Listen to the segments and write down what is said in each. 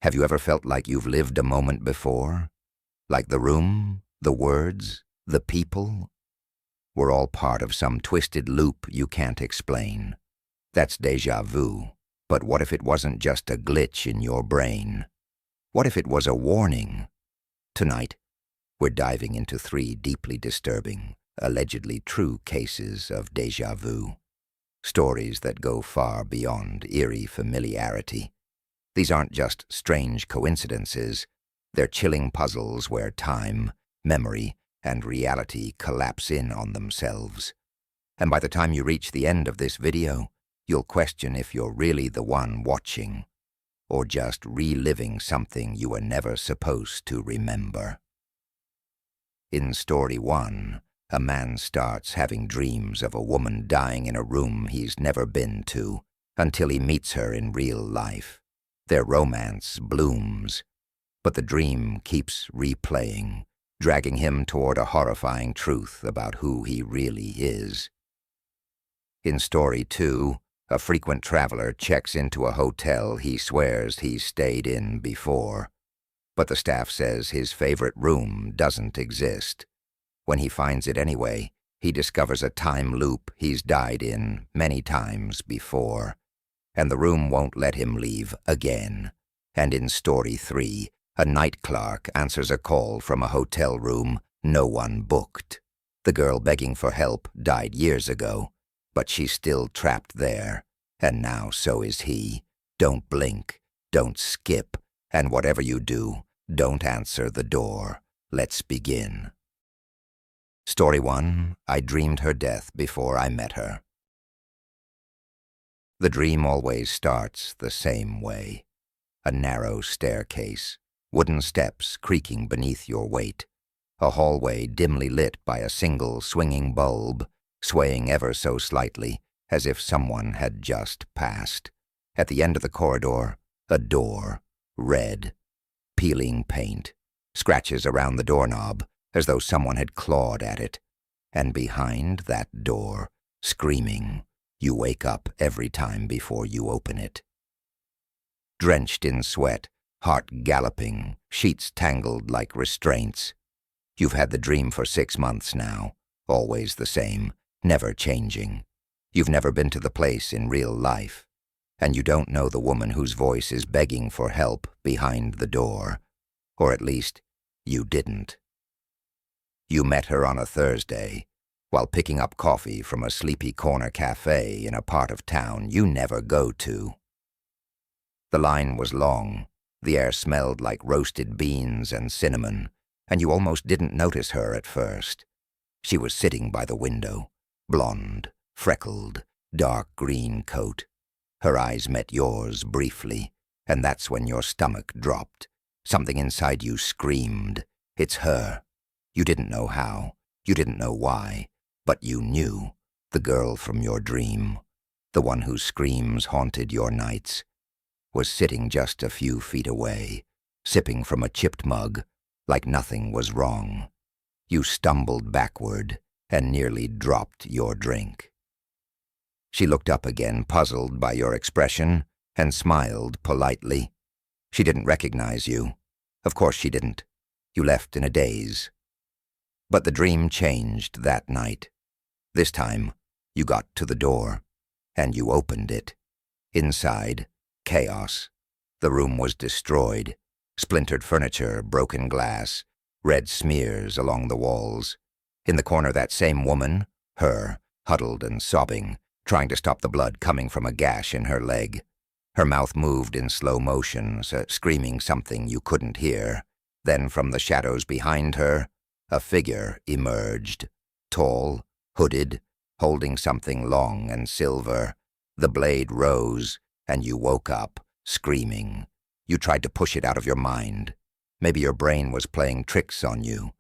Have you ever felt like you've lived a moment before? Like the room, the words, the people? We're all part of some twisted loop you can't explain. That's déjà vu. But what if it wasn't just a glitch in your brain? What if it was a warning? Tonight, we're diving into 3 deeply disturbing, allegedly true cases of déjà vu. Stories that go far beyond eerie familiarity. These aren't just strange coincidences. They're chilling puzzles where time, memory, and reality collapse in on themselves. And by the time you reach the end of this video, you'll question if you're really the one watching, or just reliving something you were never supposed to remember. In story 1, a man starts having dreams of a woman dying in a room he's never been to until he meets her in real life. Their romance blooms, but the dream keeps replaying, dragging him toward a horrifying truth about who he really is. In story 2, a frequent traveler checks into a hotel he swears he's stayed in before, but the staff says his favorite room doesn't exist. When he finds it anyway, he discovers a time loop he's died in many times before, and the room won't let him leave again. And in story 3, a night clerk answers a call from a hotel room no one booked. The girl begging for help died years ago, but she's still trapped there, and now so is he. Don't blink, don't skip, and whatever you do, don't answer the door. Let's begin. Story 1, I dreamed her death before I met her. The dream always starts the same way. A narrow staircase, wooden steps creaking beneath your weight, a hallway dimly lit by a single swinging bulb, swaying ever so slightly as if someone had just passed. At the end of the corridor, a door, red, peeling paint, scratches around the doorknob as though someone had clawed at it. And behind that door, screaming, you wake up every time before you open it. Drenched in sweat, heart galloping, sheets tangled like restraints. You've had the dream for 6 months now, always the same, never changing. You've never been to the place in real life, and you don't know the woman whose voice is begging for help behind the door, or at least, you didn't. You met her on a Thursday, while picking up coffee from a sleepy corner cafe in a part of town you never go to. The line was long, the air smelled like roasted beans and cinnamon, and you almost didn't notice her at first. She was sitting by the window, blonde, freckled, dark green coat. Her eyes met yours briefly, and that's when your stomach dropped. Something inside you screamed, "It's her." You didn't know how, you didn't know why, but you knew, the girl from your dream, the one whose screams haunted your nights, was sitting just a few feet away, sipping from a chipped mug like nothing was wrong. You stumbled backward and nearly dropped your drink. She looked up again, puzzled by your expression, and smiled politely. She didn't recognize you. Of course she didn't. You left in a daze. But the dream changed that night. This time, you got to the door, and you opened it. Inside, chaos. The room was destroyed. Splintered furniture, broken glass, red smears along the walls. In the corner, that same woman, her, huddled and sobbing, trying to stop the blood coming from a gash in her leg. Her mouth moved in slow motion, screaming something you couldn't hear. Then from the shadows behind her, a figure emerged, tall, hooded, holding something long and silver. The blade rose, and you woke up, screaming. You tried to push it out of your mind. Maybe your brain was playing tricks on you.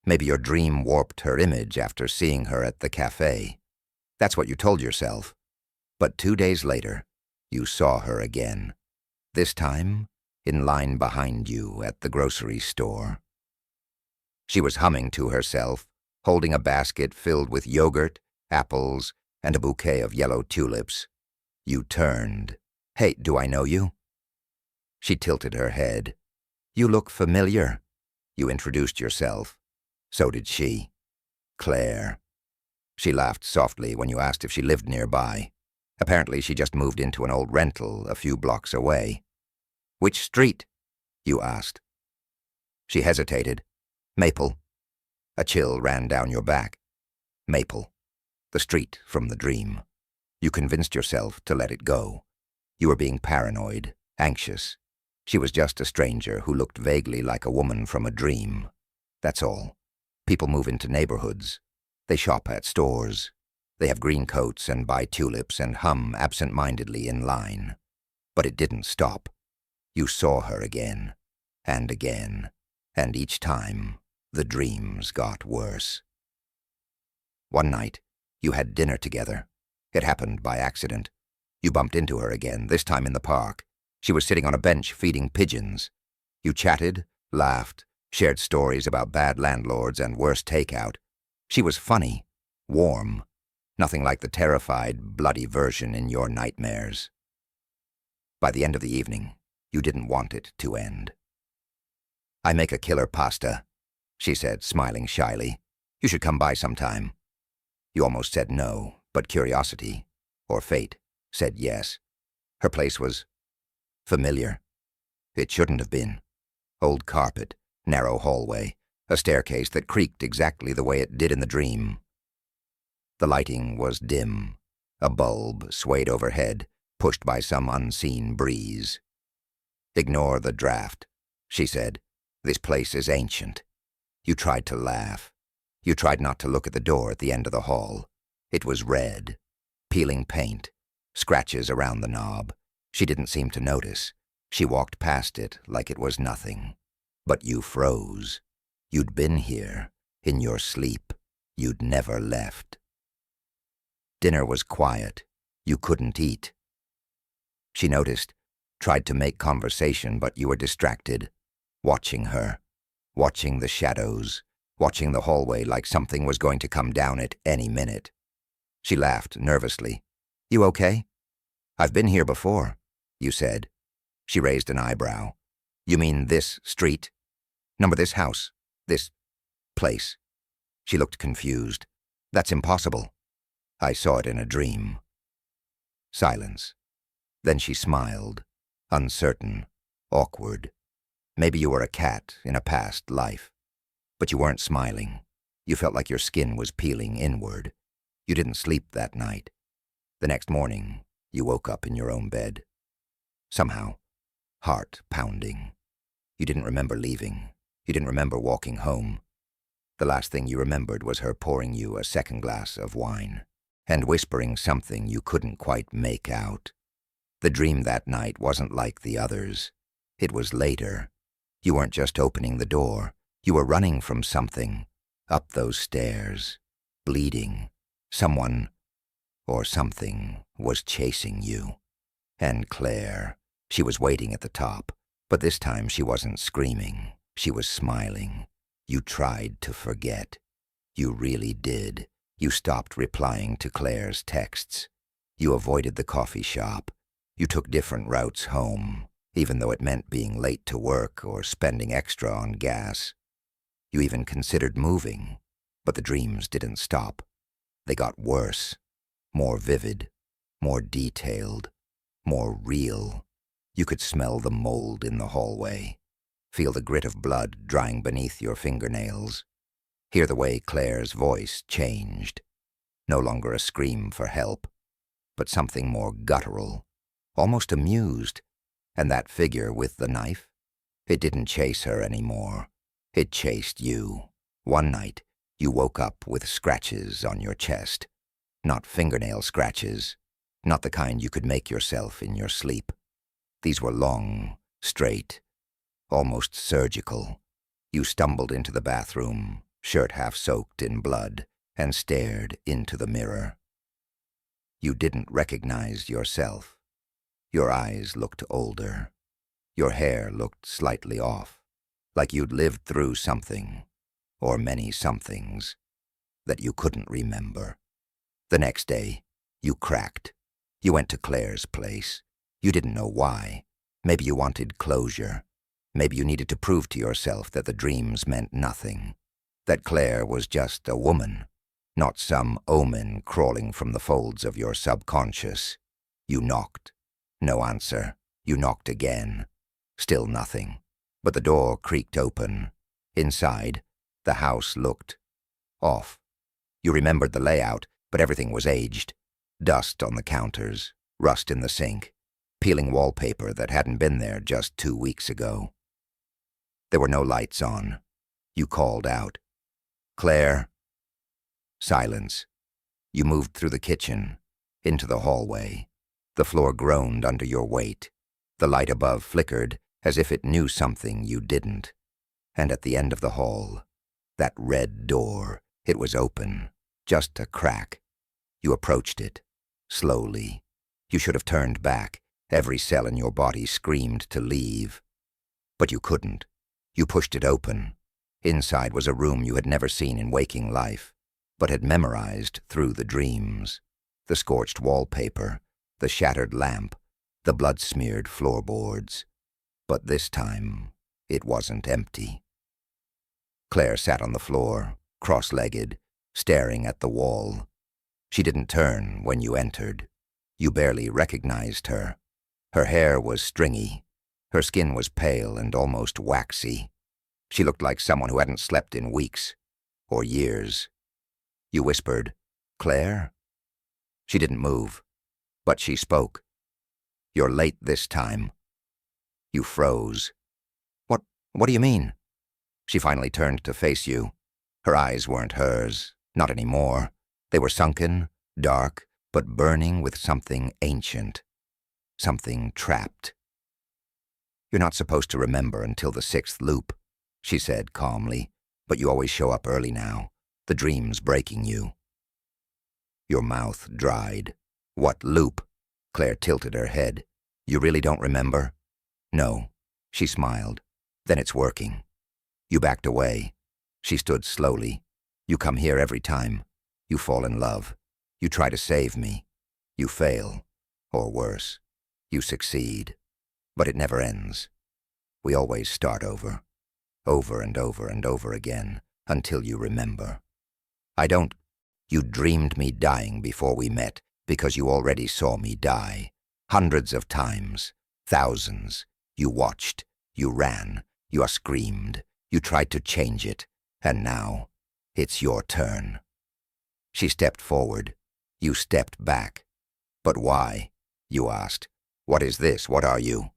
Maybe your dream warped her image after seeing her at the cafe. That's what you told yourself. But 2 days later, you saw her again. This time, in line behind you at the grocery store. She was humming to herself, holding a basket filled with yogurt, apples, and a bouquet of yellow tulips. You turned. "Hey, do I know you?" She tilted her head. "You look familiar." You introduced yourself. So did she. Claire. She laughed softly when you asked if she lived nearby. Apparently she just moved into an old rental a few blocks away. "Which street?" you asked. She hesitated. "Maple." A chill ran down your back. Maple. The street from the dream. You convinced yourself to let it go. You were being paranoid, anxious. She was just a stranger who looked vaguely like a woman from a dream. That's all. People move into neighborhoods. They shop at stores. They have green coats and buy tulips and hum absent-mindedly in line. But it didn't stop. You saw her again, and each time, the dreams got worse. One night, you had dinner together. It happened by accident. You bumped into her again, this time in the park. She was sitting on a bench feeding pigeons. You chatted, laughed, shared stories about bad landlords and worse takeout. She was funny, warm, nothing like the terrified, bloody version in your nightmares. By the end of the evening, you didn't want it to end. "I make a killer pasta," she said, smiling shyly. "You should come by sometime." You almost said no, but curiosity, or fate, said yes. Her place was familiar. It shouldn't have been. Old carpet, narrow hallway, a staircase that creaked exactly the way it did in the dream. The lighting was dim. A bulb swayed overhead, pushed by some unseen breeze. "Ignore the draft," she said. "This place is ancient." You tried to laugh. You tried not to look at the door at the end of the hall. It was red, peeling paint, scratches around the knob. She didn't seem to notice. She walked past it like it was nothing. But you froze. You'd been here, in your sleep. You'd never left. Dinner was quiet. You couldn't eat. She noticed, tried to make conversation, but you were distracted, watching her, watching the shadows, watching the hallway like something was going to come down it any minute. She laughed nervously. "You okay?" "I've been here before," you said. She raised an eyebrow. "You mean this street? Number this house? This place?" She looked confused. "That's impossible. I saw it in a dream." Silence. Then she smiled, uncertain, awkward. Maybe you were a cat in a past life. But you weren't smiling. You felt like your skin was peeling inward. You didn't sleep that night. The next morning, you woke up in your own bed. Somehow, heart pounding. You didn't remember leaving. You didn't remember walking home. The last thing you remembered was her pouring you a second glass of wine and whispering something you couldn't quite make out. The dream that night wasn't like the others. It was later. You weren't just opening the door. You were running from something, up those stairs, bleeding. Someone, or something, was chasing you. And Claire, she was waiting at the top, but this time she wasn't screaming. She was smiling. You tried to forget. You really did. You stopped replying to Claire's texts. You avoided the coffee shop. You took different routes home, even though it meant being late to work or spending extra on gas. You even considered moving, but the dreams didn't stop. They got worse, more vivid, more detailed, more real. You could smell the mold in the hallway, feel the grit of blood drying beneath your fingernails, hear the way Claire's voice changed. No longer a scream for help, but something more guttural, almost amused. And that figure with the knife? It didn't chase her anymore. It chased you. One night, you woke up with scratches on your chest. Not fingernail scratches, not the kind you could make yourself in your sleep. These were long, straight, almost surgical. You stumbled into the bathroom, shirt half soaked in blood, and stared into the mirror. You didn't recognize yourself. Your eyes looked older. Your hair looked slightly off, like you'd lived through something, or many somethings, that you couldn't remember. The next day, you cracked. You went to Claire's place. You didn't know why. Maybe you wanted closure. Maybe you needed to prove to yourself that the dreams meant nothing. That Claire was just a woman, not some omen crawling from the folds of your subconscious. You knocked. No answer. You knocked again. Still nothing. But the door creaked open. Inside, the house looked off. You remembered the layout, but everything was aged. Dust on the counters, rust in the sink, peeling wallpaper that hadn't been there just 2 weeks ago. There were no lights on. You called out, "Claire." Silence. You moved through the kitchen, into the hallway. The floor groaned under your weight. The light above flickered as if it knew something you didn't. And at the end of the hall, that red door, it was open, just a crack. You approached it, slowly. You should have turned back. Every cell in your body screamed to leave. But you couldn't. You pushed it open. Inside was a room you had never seen in waking life, but had memorized through the dreams. The scorched wallpaper, the shattered lamp, the blood-smeared floorboards. But this time, it wasn't empty. Claire sat on the floor, cross-legged, staring at the wall. She didn't turn when you entered. You barely recognized her. Her hair was stringy. Her skin was pale and almost waxy. She looked like someone who hadn't slept in weeks, or years. You whispered, "Claire?" She didn't move, but she spoke. "You're late this time." You froze. What do you mean?" She finally turned to face you. Her eyes weren't hers, not anymore. They were sunken, dark, but burning with something ancient. Something trapped. "You're not supposed to remember until the 6th loop," she said calmly, "but you always show up early now, the dream's breaking you." Your mouth dried. "What loop?" Claire tilted her head. "You really don't remember?" "No." She smiled. "Then it's working." You backed away. She stood slowly. "You come here every time. You fall in love. You try to save me. You fail. Or worse, you succeed. But it never ends. We always start over. Over and over and over again, until you remember. You dreamed me dying before we met, because you already saw me die. Hundreds of times. Thousands. You watched. You ran. You screamed. You tried to change it. And now, it's your turn." She stepped forward. You stepped back. "But why?" you asked. "What is this? What are you?"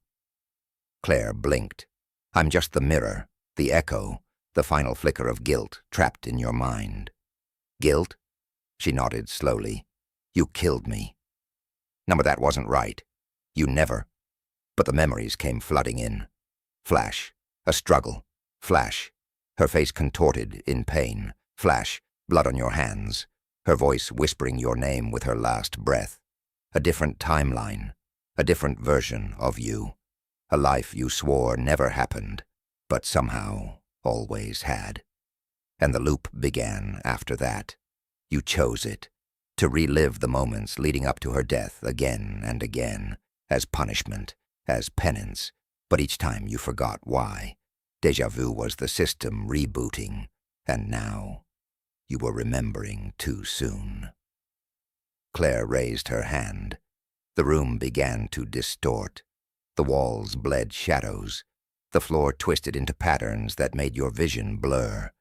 Claire blinked. "I'm just the mirror, the echo, the final flicker of guilt trapped in your mind." "Guilt?" She nodded slowly. "You killed me." "No, but that wasn't right. You never." But the memories came flooding in. Flash. A struggle. Flash. Her face contorted in pain. Flash. Blood on your hands. Her voice whispering your name with her last breath. A different timeline. A different version of you. A life you swore never happened, but somehow always had. And the loop began after that. You chose it. To relive the moments leading up to her death again and again, as punishment, as penance, but each time you forgot why. Déjà vu was the system rebooting, and now you were remembering too soon. Claire raised her hand. The room began to distort. The walls bled shadows. The floor twisted into patterns that made your vision blur.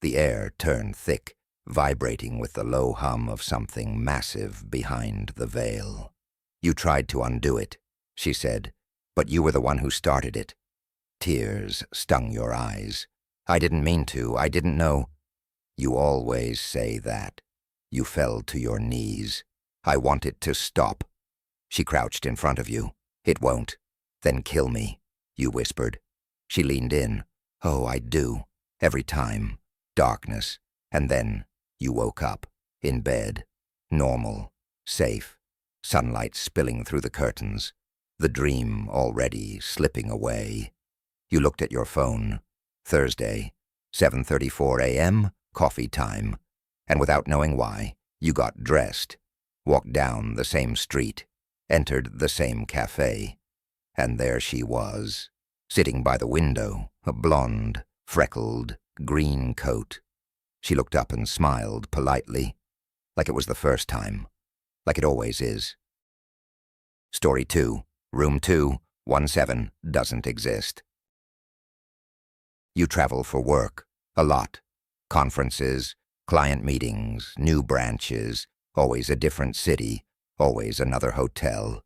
The air turned thick, vibrating with the low hum of something massive behind the veil. "You tried to undo it," she said, "but you were the one who started it." Tears stung your eyes. "I didn't mean to. I didn't know." "You always say that." You fell to your knees. "I want it to stop." She crouched in front of you. "It won't." "Then kill me," you whispered. She leaned in. "Oh, I do. Every time. Darkness. And then you woke up. In bed. Normal. Safe. Sunlight spilling through the curtains. The dream already slipping away. You looked at your phone. Thursday. 7:34 a.m. Coffee time. And without knowing why, you got dressed. Walked down the same street. Entered the same cafe. And there she was, sitting by the window, a blonde, freckled, green coat. She looked up and smiled politely, like it was the first time, like it always is. Story 2, Room 217 doesn't exist. You travel for work, a lot. Conferences, client meetings, new branches, always a different city, always another hotel.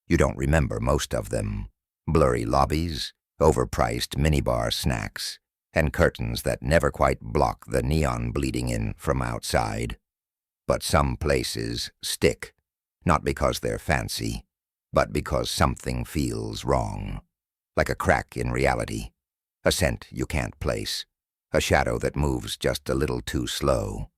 You don't remember most of them. Blurry lobbies, overpriced minibar snacks, and curtains that never quite block the neon bleeding in from outside. But some places stick, not because they're fancy, but because something feels wrong. Like a crack in reality, a scent you can't place, a shadow that moves just a little too slow.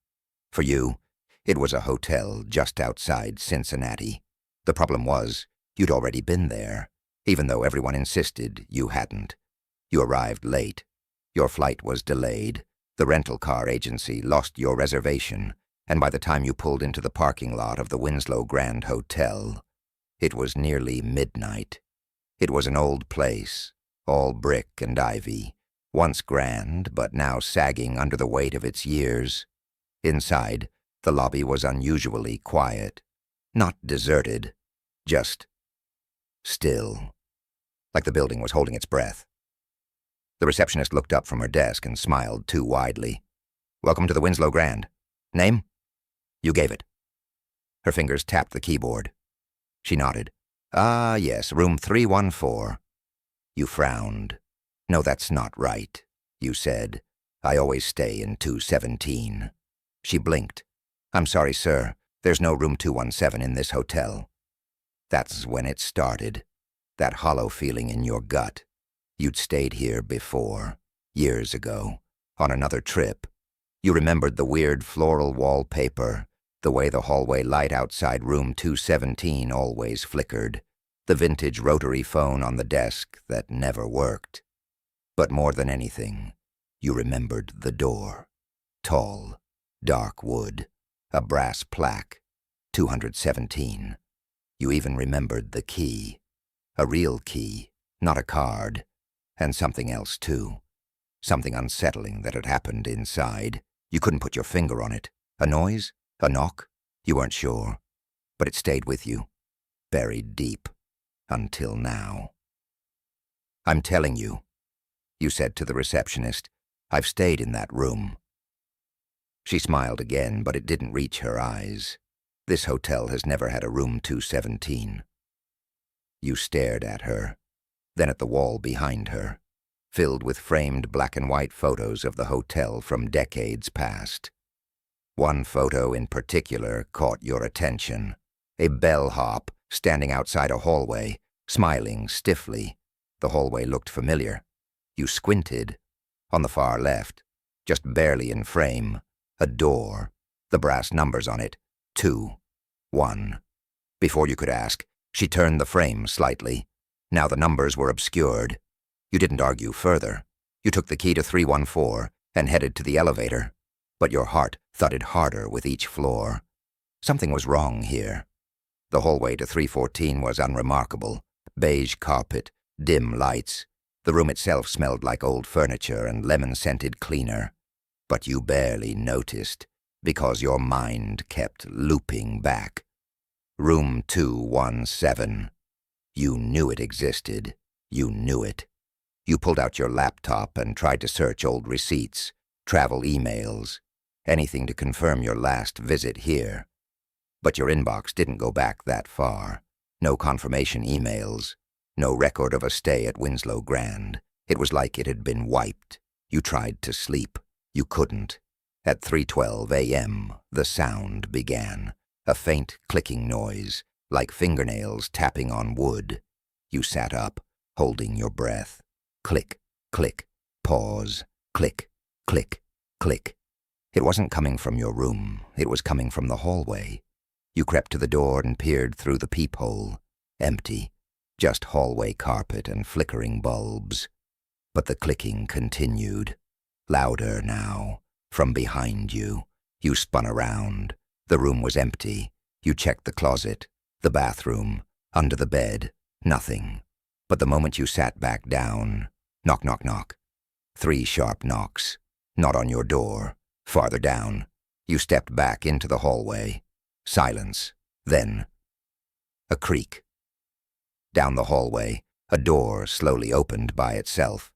For you, it was a hotel just outside Cincinnati. The problem was, you'd already been there, even though everyone insisted you hadn't. You arrived late. Your flight was delayed. The rental car agency lost your reservation, and by the time you pulled into the parking lot of the Winslow Grand Hotel, it was nearly midnight. It was an old place, all brick and ivy, once grand but now sagging under the weight of its years. Inside, the lobby was unusually quiet, not deserted, just still, like the building was holding its breath. The receptionist looked up from her desk and smiled too widely. "Welcome to the Winslow Grand. Name?" You gave it. Her fingers tapped the keyboard. She nodded. "Ah, yes, room 314. You frowned. "No, that's not right," you said. "I always stay in 217. She blinked. "I'm sorry, sir. There's no room 217 in this hotel." That's when it started. That hollow feeling in your gut. You'd stayed here before, years ago, on another trip. You remembered the weird floral wallpaper, the way the hallway light outside room 217 always flickered, the vintage rotary phone on the desk that never worked. But more than anything, you remembered the door. Tall, dark wood, a brass plaque, 217. You even remembered the key. A real key, not a card. And something else, too. Something unsettling that had happened inside. You couldn't put your finger on it. A noise? A knock? You weren't sure. But it stayed with you, buried deep, until now. "I'm telling you," you said to the receptionist, "I've stayed in that room." She smiled again, but it didn't reach her eyes. This hotel has never had a room 217. You stared at her, then at the wall behind her, filled with framed black and white photos of the hotel from decades past. One photo in particular caught your attention. A bellhop standing outside a hallway, smiling stiffly. The hallway looked familiar. You squinted. On the far left, just barely in frame, a door, the brass numbers on it, 2, 1. Before you could ask, she turned the frame slightly. Now the numbers were obscured. You didn't argue further. You took the key to 314 and headed to the elevator. But your heart thudded harder with each floor. Something was wrong here. The hallway to 314 was unremarkable. Beige carpet, dim lights. The room itself smelled like old furniture and lemon-scented cleaner. But you barely noticed, because your mind kept looping back. Room 217. You knew it existed. You knew it. You pulled out your laptop and tried to search old receipts, travel emails, anything to confirm your last visit here. But your inbox didn't go back that far. No confirmation emails. No record of a stay at Winslow Grand. It was like it had been wiped. You tried to sleep. You couldn't. At 3:12 a.m., the sound began. A faint clicking noise, like fingernails tapping on wood. You sat up, holding your breath. Click, click, pause, click, click, click. It wasn't coming from your room. It was coming from the hallway. You crept to the door and peered through the peephole. Empty. Just hallway carpet and flickering bulbs. But the clicking continued. Louder now. From behind you. You spun around. The room was empty. You checked the closet, the bathroom, under the bed. Nothing. But the moment you sat back down, knock, knock, knock. 3 sharp knocks. Not on your door. Farther down. You stepped back into the hallway. Silence. Then, a creak. Down the hallway, a door slowly opened by itself.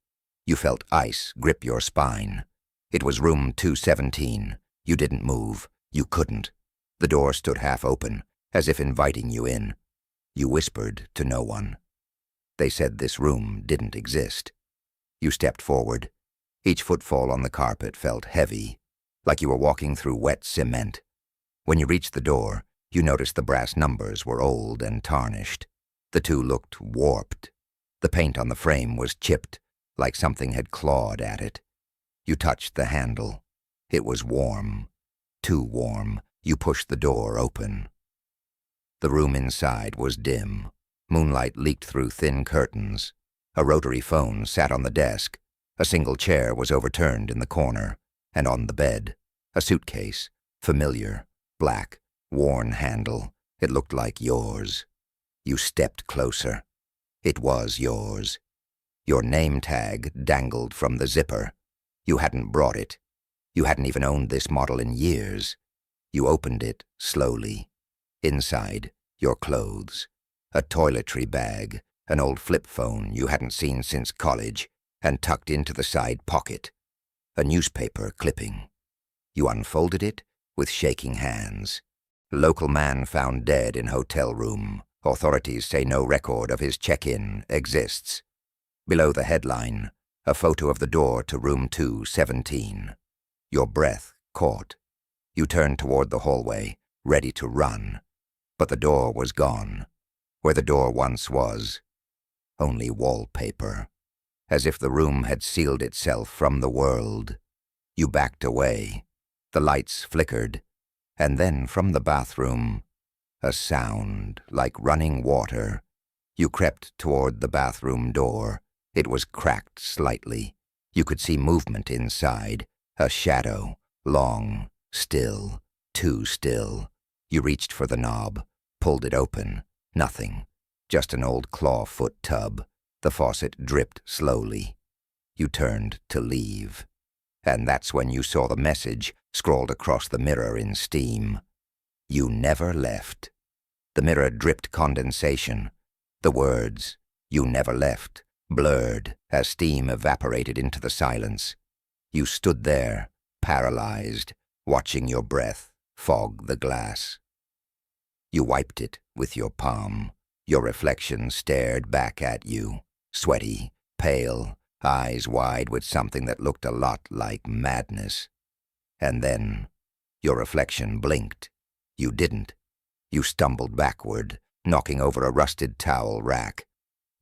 You felt ice grip your spine. It was room 217. You didn't move. You couldn't. The door stood half open, as if inviting you in. You whispered to no one. They said this room didn't exist. You stepped forward. Each footfall on the carpet felt heavy, like you were walking through wet cement. When you reached the door, you noticed the brass numbers were old and tarnished. The 2 looked warped. The paint on the frame was chipped, like something had clawed at it. You touched the handle. It was warm. Too warm. You pushed the door open. The room inside was dim. Moonlight leaked through thin curtains. A rotary phone sat on the desk. A single chair was overturned in the corner, and on the bed, a suitcase, familiar, black, worn handle. It looked like yours. You stepped closer. It was yours. Your name tag dangled from the zipper. You hadn't brought it. You hadn't even owned this model in years. You opened it slowly. Inside, your clothes. A toiletry bag, an old flip phone you hadn't seen since college, and tucked into the side pocket. A newspaper clipping. You unfolded it with shaking hands. Local man found dead in hotel room. Authorities say no record of his check-in exists. Below the headline, a photo of the door to room 217. Your breath caught. You turned toward the hallway, ready to run. But the door was gone. Where the door once was, only wallpaper. As if the room had sealed itself from the world. You backed away. The lights flickered. And then from the bathroom, a sound like running water. You crept toward the bathroom door. It was cracked slightly. You could see movement inside. A shadow, long, still, too still. You reached for the knob, pulled it open. Nothing. Just an old clawfoot tub. The faucet dripped slowly. You turned to leave. And that's when you saw the message scrawled across the mirror in steam. You never left. The mirror dripped condensation. The words, "You never left," blurred as steam evaporated into the silence. You stood there, paralyzed, watching your breath fog the glass. You wiped it with your palm. Your reflection stared back at you, sweaty, pale, eyes wide with something that looked a lot like madness. And then, your reflection blinked. You didn't. You stumbled backward, knocking over a rusted towel rack.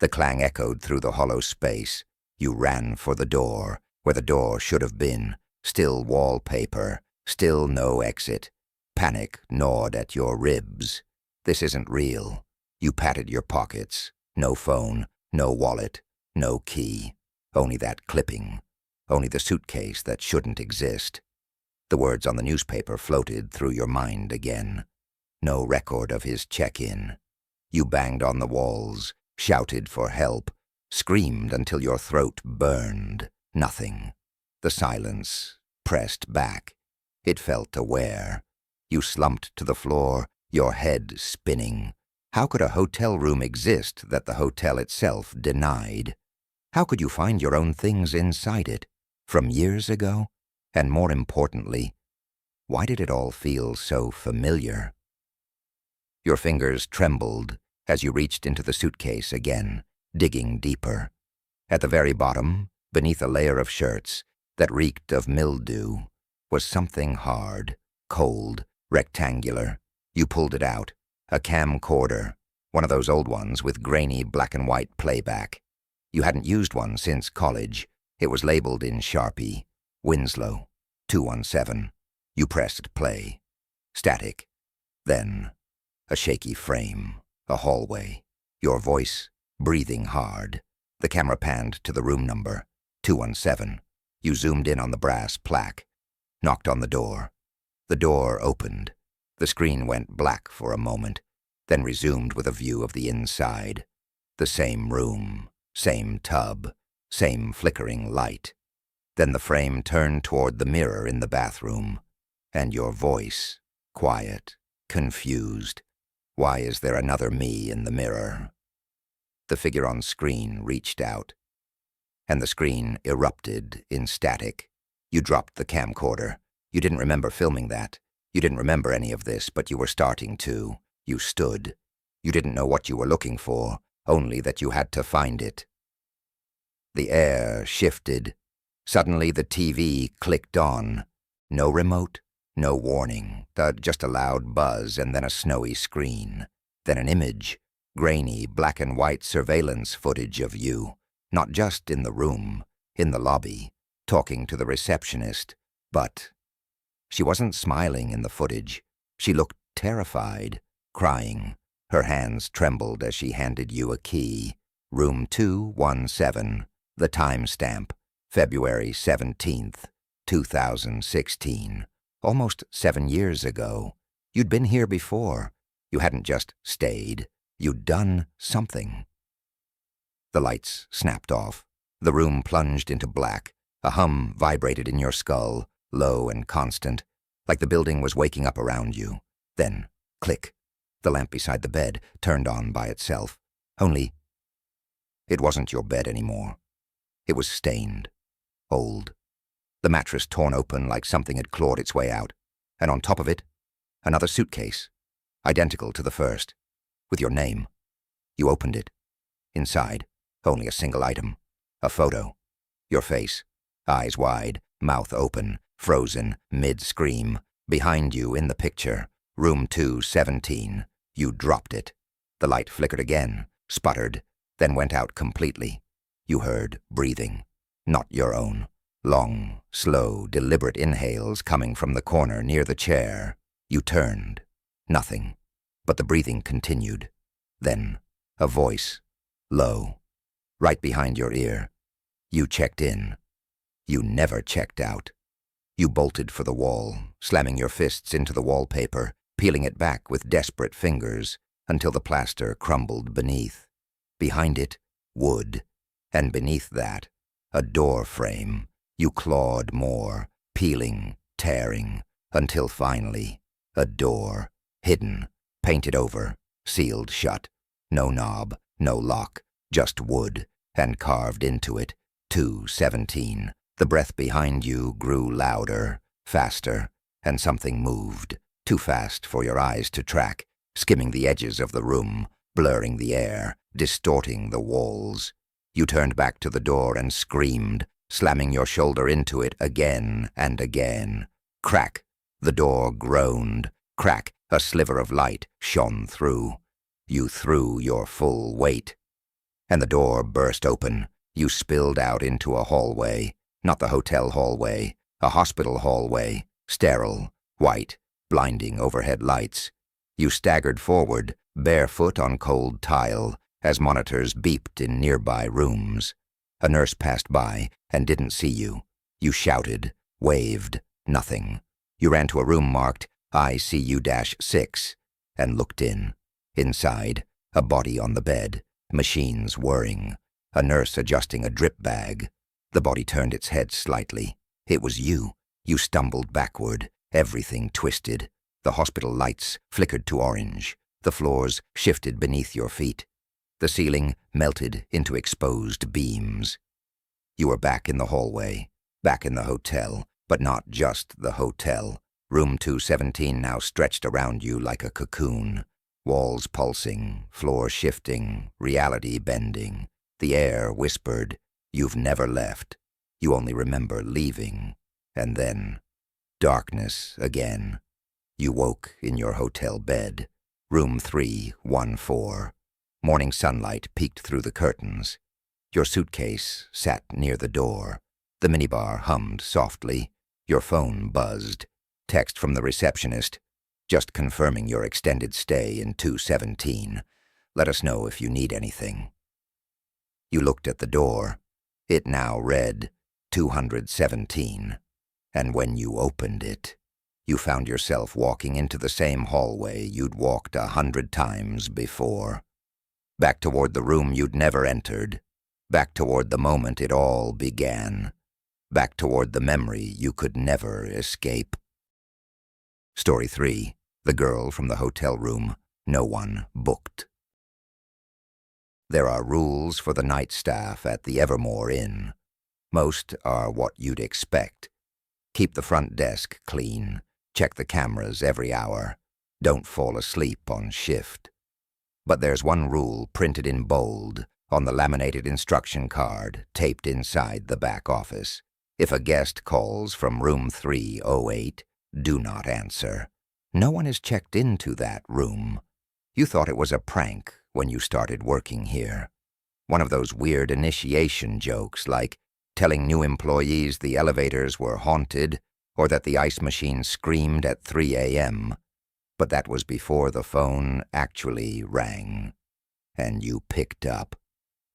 The clang echoed through the hollow space. You ran for the door, where the door should have been. Still wallpaper, still no exit. Panic gnawed at your ribs. This isn't real. You patted your pockets. No phone, no wallet, no key. Only that clipping. Only the suitcase that shouldn't exist. The words on the newspaper floated through your mind again. No record of his check-in. You banged on the walls, shouted for help, screamed until your throat burned. Nothing. The silence pressed back. It felt aware. You slumped to the floor, your head spinning. How could a hotel room exist that the hotel itself denied? How could you find your own things inside it, from years ago? And more importantly, why did it all feel so familiar? Your fingers trembled as you reached into the suitcase again, digging deeper. At the very bottom, beneath a layer of shirts that reeked of mildew, was something hard, cold, rectangular. You pulled it out, a camcorder, one of those old ones with grainy black and white playback. You hadn't used one since college. It was labeled in Sharpie, Winslow, 217. You pressed play. Static. Then, a shaky frame, a hallway. Your voice, breathing hard. The camera panned to the room number, 217. You zoomed in on the brass plaque, knocked on the door. The door opened. The screen went black for a moment, then resumed with a view of the inside. The same room, same tub, same flickering light. Then the frame turned toward the mirror in the bathroom, and your voice, quiet, confused. Why is there another me in the mirror? The figure on screen reached out, and the screen erupted in static. You dropped the camcorder. You didn't remember filming that. You didn't remember any of this, but you were starting to. You stood. You didn't know what you were looking for, only that you had to find it. The air shifted. Suddenly the TV clicked on. No remote, no warning, just a loud buzz and then a snowy screen. Then an image, grainy black and white surveillance footage of you, not just in the room, in the lobby, talking to the receptionist, but she wasn't smiling in the footage. She looked terrified, crying. Her hands trembled as she handed you a key. Room 217, the timestamp, February 17th, 2016. Almost 7 years ago. You'd been here before. You hadn't just stayed. You'd done something. The lights snapped off. The room plunged into black. A hum vibrated in your skull, low and constant, like the building was waking up around you. Then, click. The lamp beside the bed turned on by itself. Only, it wasn't your bed anymore. It was stained, old. The mattress torn open like something had clawed its way out, and on top of it, another suitcase, identical to the first, with your name. You opened it. Inside, only a single item, a photo. Your face, eyes wide, mouth open, frozen, mid-scream. Behind you in the picture, room 217. You dropped it. The light flickered again, sputtered, then went out completely. You heard breathing, not your own. Long, slow, deliberate inhales coming from the corner near the chair. You turned. Nothing. But the breathing continued. Then, a voice, low, right behind your ear. You checked in. You never checked out. You bolted for the wall, slamming your fists into the wallpaper, peeling it back with desperate fingers until the plaster crumbled beneath. Behind it, wood, and beneath that, a door frame. You clawed more, peeling, tearing, until finally, a door, hidden, painted over, sealed shut. No knob, no lock, just wood, and carved into it, 217. The breath behind you grew louder, faster, and something moved, too fast for your eyes to track, skimming the edges of the room, blurring the air, distorting the walls. You turned back to the door and screamed, slamming your shoulder into it again and again. Crack! The door groaned. Crack! A sliver of light shone through. You threw your full weight. And the door burst open. You spilled out into a hallway. Not the hotel hallway. A hospital hallway. Sterile, white, blinding overhead lights. You staggered forward, barefoot on cold tile, as monitors beeped in nearby rooms. A nurse passed by and didn't see you. You shouted, waved, nothing. You ran to a room marked ICU-6 and looked in. Inside, a body on the bed, machines whirring, a nurse adjusting a drip bag. The body turned its head slightly. It was you. You stumbled backward, everything twisted. The hospital lights flickered to orange. The floors shifted beneath your feet. The ceiling melted into exposed beams. You were back in the hallway, back in the hotel, but not just the hotel. Room 217 now stretched around you like a cocoon. Walls pulsing, floor shifting, reality bending. The air whispered, "You've never left. You only remember leaving." And then, darkness again. You woke in your hotel bed, room 314. Morning sunlight peeked through the curtains. Your suitcase sat near the door. The minibar hummed softly. Your phone buzzed. Text from the receptionist, "Just confirming your extended stay in 217. Let us know if you need anything." You looked at the door. It now read 217. And when you opened it, you found yourself walking into the same hallway you'd walked 100 times before. Back toward the room you'd never entered. Back toward the moment it all began. Back toward the memory you could never escape. Story 3. The girl from the hotel room no one booked. There are rules for the night staff at the Evermore Inn. Most are what you'd expect. Keep the front desk clean. Check the cameras every hour. Don't fall asleep on shift. But there's one rule printed in bold on the laminated instruction card taped inside the back office. If a guest calls from room 308, do not answer. No one is checked into that room. You thought it was a prank when you started working here. One of those weird initiation jokes like telling new employees the elevators were haunted or that the ice machine screamed at 3 a.m. But that was before the phone actually rang. And you picked up.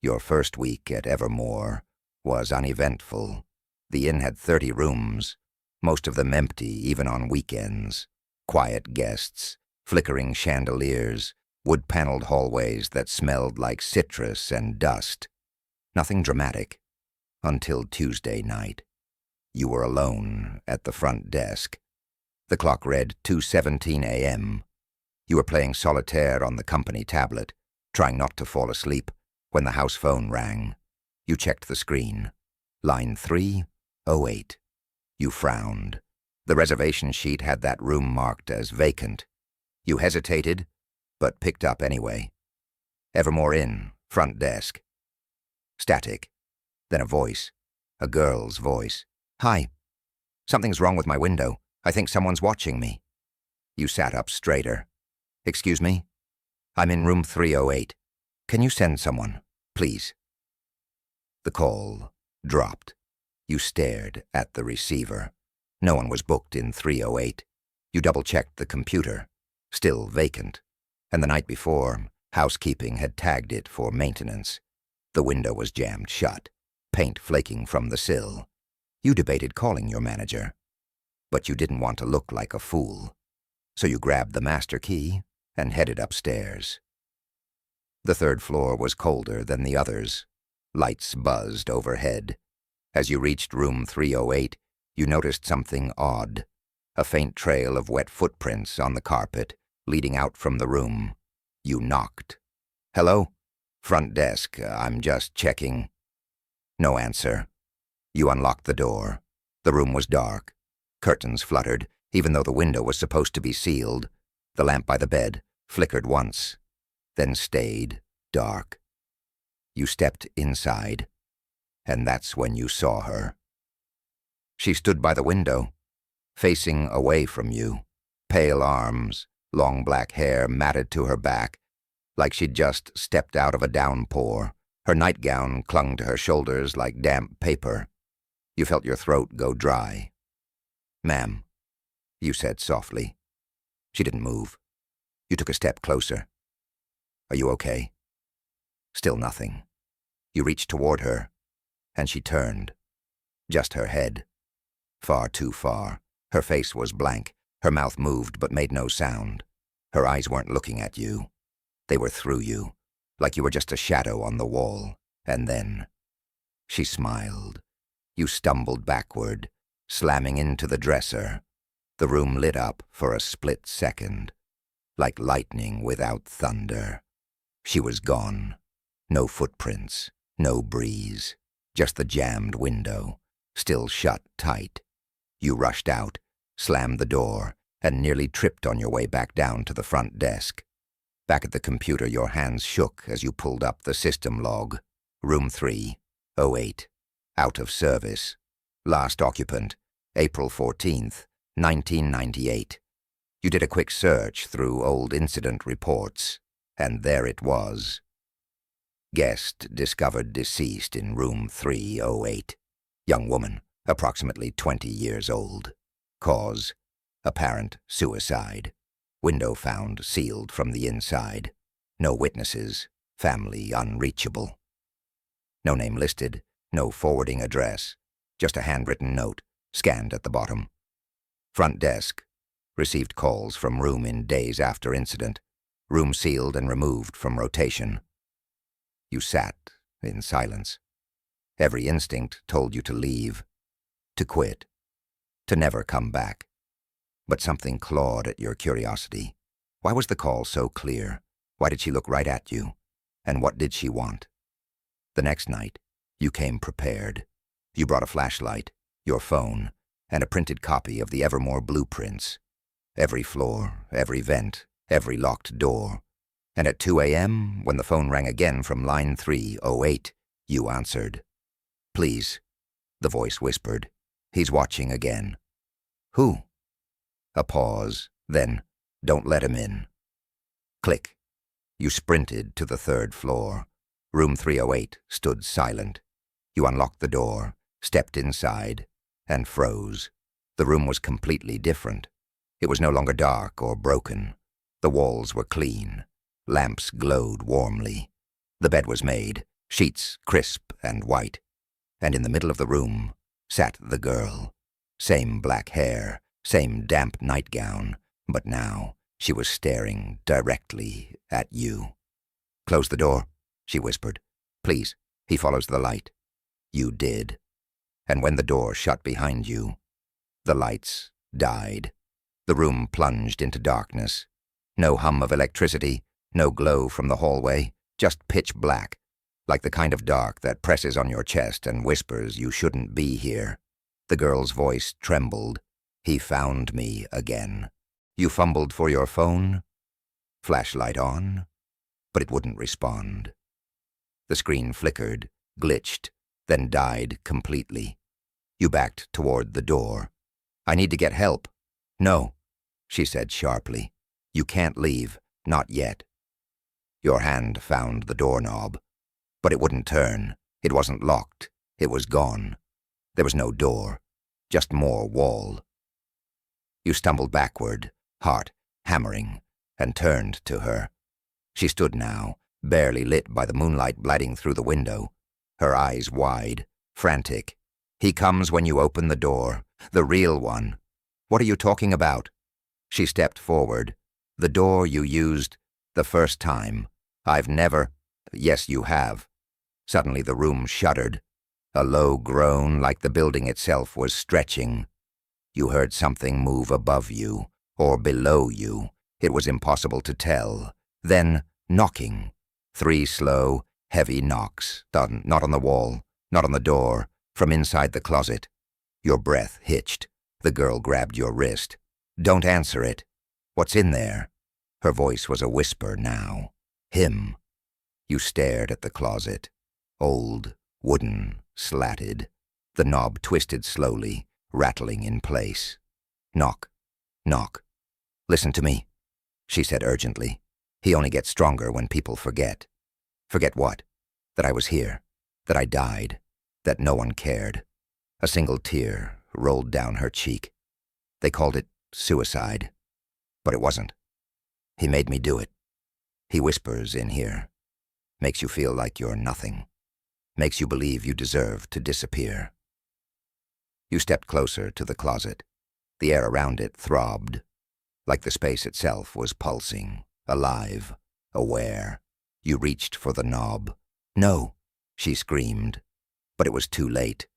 Your first week at Evermore was uneventful. The inn had 30 rooms, most of them empty even on weekends. Quiet guests, flickering chandeliers, wood-paneled hallways that smelled like citrus and dust. Nothing dramatic. Until Tuesday night. You were alone at the front desk. The clock read 2:17 a.m. You were playing solitaire on the company tablet, trying not to fall asleep, when the house phone rang. You checked the screen. Line 308. You frowned. The reservation sheet had that room marked as vacant. You hesitated, but picked up anyway. Evermore Inn, front desk. Static. Then a voice. A girl's voice. "Hi. Something's wrong with my window. I think someone's watching me." You sat up straighter. "Excuse me? I'm in room 308. Can you send someone, please?" The call dropped. You stared at the receiver. No one was booked in 308. You double-checked the computer. Still vacant. And the night before, housekeeping had tagged it for maintenance. The window was jammed shut, paint flaking from the sill. You debated calling your manager. But you didn't want to look like a fool. So you grabbed the master key and headed upstairs. The third floor was colder than the others. Lights buzzed overhead. As you reached room 308, you noticed something odd. A faint trail of wet footprints on the carpet, leading out from the room. You knocked. "Hello? Front desk. I'm just checking." No answer. You unlocked the door. The room was dark. Curtains fluttered, even though the window was supposed to be sealed. The lamp by the bed flickered once, then stayed dark. You stepped inside, and that's when you saw her. She stood by the window, facing away from you, pale arms, long black hair matted to her back, like she'd just stepped out of a downpour. Her nightgown clung to her shoulders like damp paper. You felt your throat go dry. "Ma'am," you said softly. She didn't move. You took a step closer. "Are you okay?" Still nothing. You reached toward her, and she turned. Just her head. Far too far. Her face was blank. Her mouth moved but made no sound. Her eyes weren't looking at you. They were through you, like you were just a shadow on the wall. And then she smiled. You stumbled backward, slamming into the dresser. The room lit up for a split second, like lightning without thunder. She was gone. No footprints, no breeze, just the jammed window, still shut tight. You rushed out, slammed the door, and nearly tripped on your way back down to the front desk. Back at the computer, your hands shook as you pulled up the system log. Room 308. Out of service. Last occupant, April 14th, 1998. You did a quick search through old incident reports, and there it was. Guest discovered deceased in room 308. Young woman, approximately 20 years old. Cause, apparent suicide. Window found sealed from the inside. No witnesses. Family unreachable. No name listed. No forwarding address. Just a handwritten note, scanned at the bottom. Front desk. Received calls from room in days after incident. Room sealed and removed from rotation. You sat in silence. Every instinct told you to leave, to quit, to never come back. But something clawed at your curiosity. Why was the call so clear? Why did she look right at you? And what did she want? The next night, you came prepared. You brought a flashlight, your phone, and a printed copy of the Evermore blueprints. Every floor, every vent, every locked door. And at 2 a.m., when the phone rang again from line 308, you answered. "Please," the voice whispered. "He's watching again." "Who?" A pause, then, "Don't let him in." Click. You sprinted to the 3rd floor. Room 308 stood silent. You unlocked the door, stepped inside, and froze. The room was completely different. It was no longer dark or broken. The walls were clean. Lamps glowed warmly. The bed was made, sheets crisp and white. And in the middle of the room sat the girl. Same black hair, same damp nightgown, but now she was staring directly at you. "Close the door," she whispered. "Please, he follows the light." You did. And when the door shut behind you, the lights died. The room plunged into darkness. No hum of electricity, no glow from the hallway, just pitch black, like the kind of dark that presses on your chest and whispers you shouldn't be here. The girl's voice trembled. "He found me again." You fumbled for your phone, flashlight on, but it wouldn't respond. The screen flickered, glitched, then died completely. You backed toward the door. "I need to get help." "No," she said sharply. "You can't leave, not yet." Your hand found the doorknob, but it wouldn't turn. It wasn't locked. It was gone. There was no door, just more wall. You stumbled backward, heart hammering, and turned to her. She stood now, barely lit by the moonlight blighting through the window, her eyes wide, frantic. "He comes when you open the door, the real one." "What are you talking about?" She stepped forward. "The door you used the first time. I've never—" "Yes, you have." Suddenly the room shuddered. A low groan like the building itself was stretching. You heard something move above you, or below you. It was impossible to tell. Then knocking. 3 slow, heavy knocks, not on the wall, not on the door, from inside the closet. Your breath hitched. The girl grabbed your wrist. "Don't answer it." "What's in there?" Her voice was a whisper now. "Him." You stared at the closet. Old, wooden, slatted. The knob twisted slowly, rattling in place. "Knock. Knock. Listen to me," she said urgently. "He only gets stronger when people forget." "Forget what?" "That I was here. That I died. That no one cared." A single tear rolled down her cheek. "They called it suicide. But it wasn't. He made me do it. He whispers in here. Makes you feel like you're nothing. Makes you believe you deserve to disappear." You stepped closer to the closet. The air around it throbbed, like the space itself was pulsing, alive, aware. You reached for the knob. "No," she screamed. But it was too late.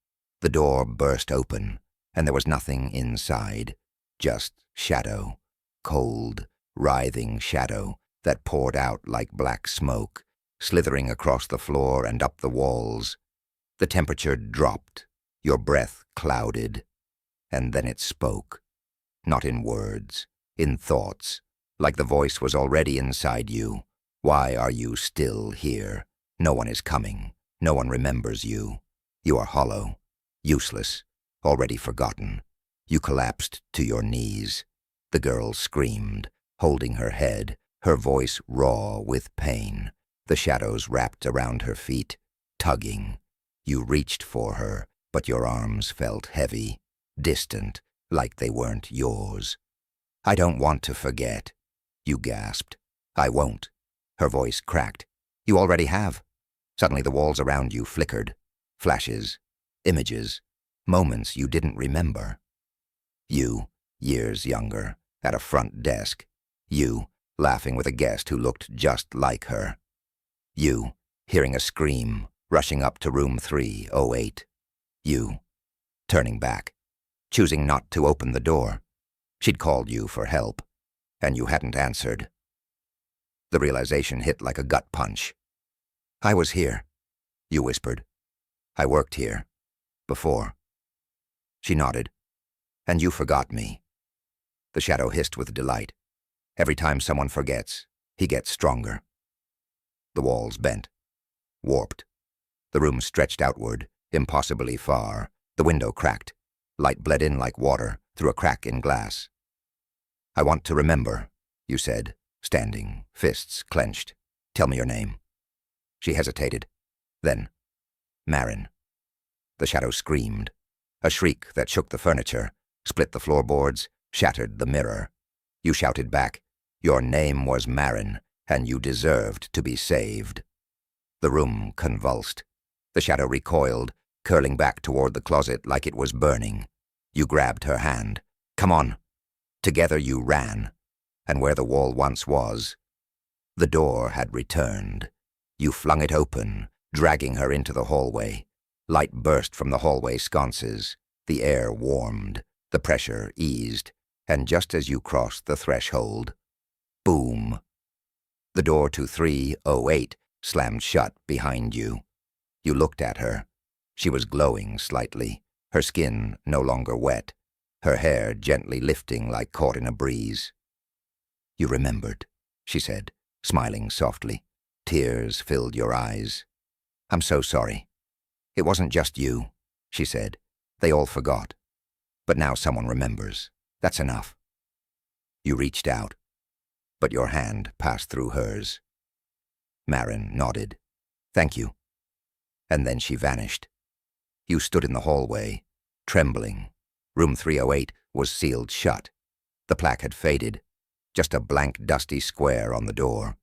The door burst open, and there was nothing inside, just shadow, cold, writhing shadow that poured out like black smoke, slithering across the floor and up the walls. The temperature dropped, your breath clouded, and then it spoke. Not in words, in thoughts, like the voice was already inside you. "Why are you still here? No one is coming. No one remembers you. You are hollow, useless, already forgotten." You collapsed to your knees. The girl screamed, holding her head, her voice raw with pain. The shadows wrapped around her feet, tugging. You reached for her, but your arms felt heavy, distant, like they weren't yours. "I don't want to forget," you gasped. "I won't." Her voice cracked. "You already have." Suddenly the walls around you flickered. Flashes, images, moments you didn't remember. You, years younger, at a front desk. You, laughing with a guest who looked just like her. You, hearing a scream, rushing up to room 308. You, turning back, choosing not to open the door. She'd called you for help, and you hadn't answered. The realization hit like a gut punch. I was here, you whispered. I worked here. Before. She nodded. And you forgot me. The shadow hissed with delight. Every time someone forgets, he gets stronger. The walls bent, warped. The room stretched outward, impossibly far. The window cracked. Light bled in like water through a crack in glass. I want to remember, you said, standing, fists clenched. Tell me your name. She hesitated. Then, Marin. The shadow screamed. A shriek that shook the furniture, split the floorboards, shattered the mirror. You shouted back. Your name was Marin, and you deserved to be saved. The room convulsed. The shadow recoiled, curling back toward the closet like it was burning. You grabbed her hand. Come on. Together you ran, and where the wall once was, the door had returned. You flung it open, dragging her into the hallway. Light burst from the hallway sconces. The air warmed, the pressure eased, and just as you crossed the threshold, boom! The door to 308 slammed shut behind you. You looked at her. She was glowing slightly, her skin no longer wet, her hair gently lifting like caught in a breeze. You remembered, she said, smiling softly. Tears filled your eyes. I'm so sorry. It wasn't just you, she said. They all forgot. But now someone remembers. That's enough. You reached out, but your hand passed through hers. Marin nodded. Thank you. And then she vanished. You stood in the hallway, trembling. Room 308 was sealed shut. The plaque had faded, just a blank, dusty square on the door.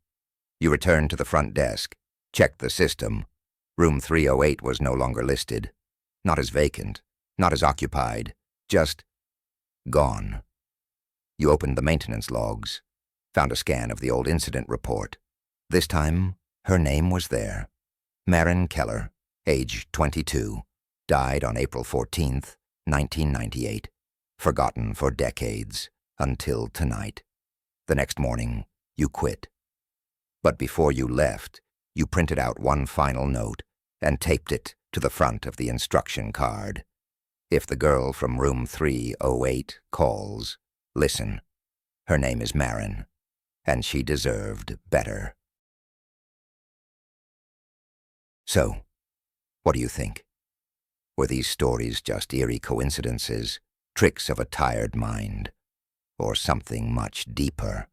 You returned to the front desk, checked the system. Room 308 was no longer listed. Not as vacant, not as occupied, just gone. You opened the maintenance logs, found a scan of the old incident report. This time, her name was there. Marin Keller, age 22, died on April 14th, 1998. Forgotten for decades, until tonight. The next morning, you quit. But before you left, you printed out one final note and taped it to the front of the instruction card. If the girl from room 308 calls, listen. Her name is Marin, and she deserved better. So, what do you think? Were these stories just eerie coincidences, tricks of a tired mind, or something much deeper?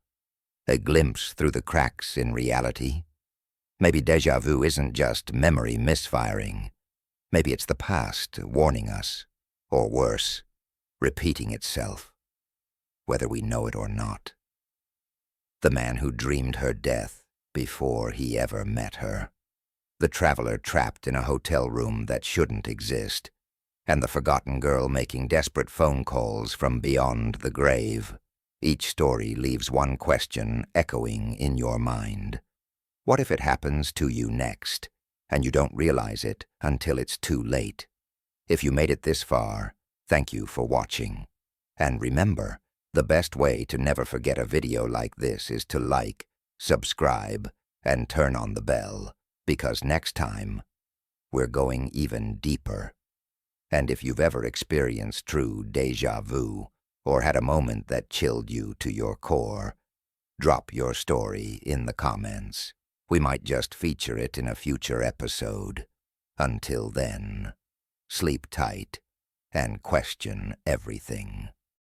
A glimpse through the cracks in reality? Maybe déjà vu isn't just memory misfiring. Maybe it's the past warning us, or worse, repeating itself, whether we know it or not. The man who dreamed her death before he ever met her. The traveler trapped in a hotel room that shouldn't exist, and the forgotten girl making desperate phone calls from beyond the grave. Each story leaves one question echoing in your mind. What if it happens to you next, and you don't realize it until it's too late? If you made it this far, thank you for watching. And remember, the best way to never forget a video like this is to like, subscribe, and turn on the bell, because next time, we're going even deeper. And if you've ever experienced true déjà vu, or had a moment that chilled you to your core, drop your story in the comments. We might just feature it in a future episode. Until then, sleep tight and question everything.